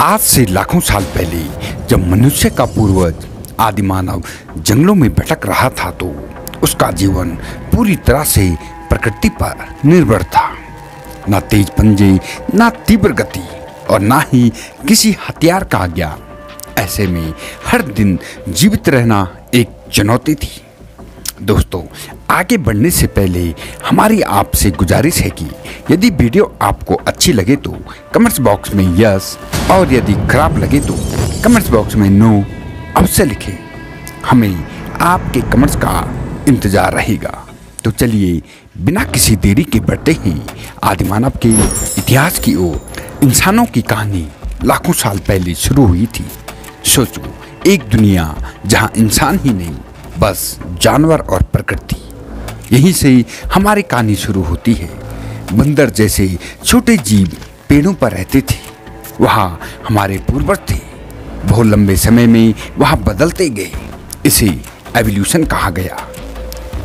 आज से लाखों साल पहले जब मनुष्य का पूर्वज आदिमानव जंगलों में भटक रहा था तो उसका जीवन पूरी तरह से प्रकृति पर निर्भर था। ना तेज पंजे, ना तीव्र गति और ना ही किसी हथियार का ज्ञान। ऐसे में हर दिन जीवित रहना एक चुनौती थी। दोस्तों, आगे बढ़ने से पहले हमारी आपसे गुजारिश है कि यदि वीडियो आपको अच्छी लगे तो कमेंट्स बॉक्स में यस और यदि खराब लगे तो कमेंट्स बॉक्स में नो अवश्य लिखें। हमें आपके कमेंट्स का इंतजार रहेगा। तो चलिए बिना किसी देरी के बढ़ते ही आदिमानव के इतिहास की ओर। इंसानों की कहानी लाखों साल पहले शुरू हुई थी। सोचो, एक दुनिया जहां इंसान ही नहीं बस जानवर और प्रकृति, यहीं से हमारी कहानी शुरू होती है। बंदर जैसे छोटे जीव पेड़ों पर रहते थे, वहाँ हमारे पूर्वज थे। बहुत लंबे समय में वहाँ बदलते गए, इसे एवोल्यूशन कहा गया।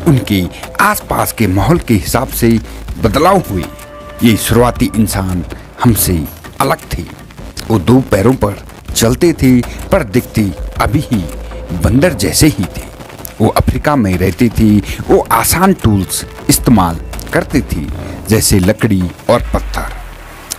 उनके आसपास के माहौल के हिसाब से बदलाव हुए। ये शुरुआती इंसान हमसे अलग थे। वो दो पैरों पर चलते थे पर दिखते अभी ही बंदर जैसे ही थे। वो अफ्रीका में रहते थे। वो आसान टूल्स इस्तेमाल करते थे जैसे लकड़ी और पत्थर।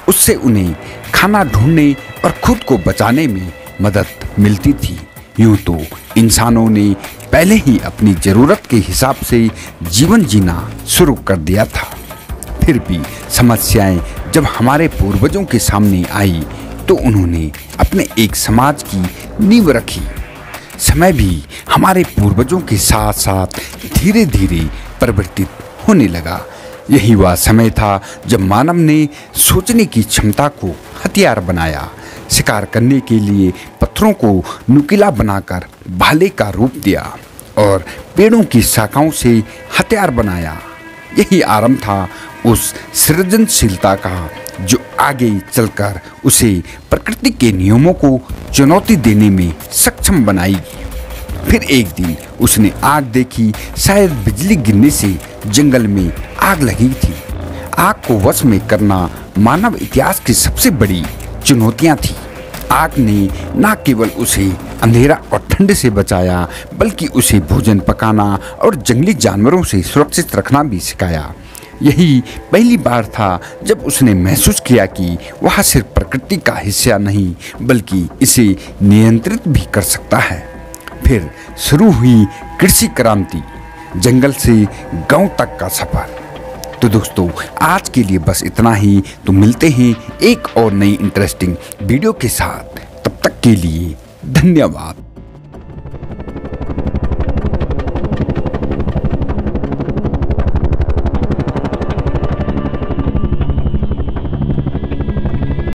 उससे उन्हें खाना ढूंढने और खुद को बचाने में मदद मिलती थी। यूं तो इंसानों ने पहले ही अपनी ज़रूरत के हिसाब से जीवन जीना शुरू कर दिया था। फिर भी समस्याएं जब हमारे पूर्वजों के सामने आई तो उन्होंने अपने एक समाज की नींव रखी। समय भी हमारे पूर्वजों के साथ साथ धीरे धीरे परिवर्तित होने लगा। यही वह समय था जब मानव ने सोचने की क्षमता को हथियार बनाया। शिकार करने के लिए पत्थरों को नुकीला बनाकर भाले का रूप दिया और पेड़ों की शाखाओं से हथियार बनाया। यही आरंभ था उस सृजनशीलता का जो आगे चलकर उसे प्रकृति के नियमों को चुनौती देने में सक्षम बनाएगी। फिर एक दिन उसने आग देखी। शायद बिजली गिरने से जंगल में आग लगी थी। आग को वश में करना मानव इतिहास की सबसे बड़ी चुनौतियां थी। आग ने न केवल उसे अंधेरा और ठंड से बचाया बल्कि उसे भोजन पकाना और जंगली जानवरों से सुरक्षित रखना भी सिखाया। यही पहली बार था जब उसने महसूस किया कि वह सिर्फ प्रकृति का हिस्सा नहीं बल्कि इसे नियंत्रित भी कर सकता है। फिर शुरू हुई कृषि क्रांति, जंगल से गांव तक का सफर। तो दोस्तों, आज के लिए बस इतना ही। तो मिलते हैं एक और नई इंटरेस्टिंग वीडियो के साथ। तब तक के लिए धन्यवाद।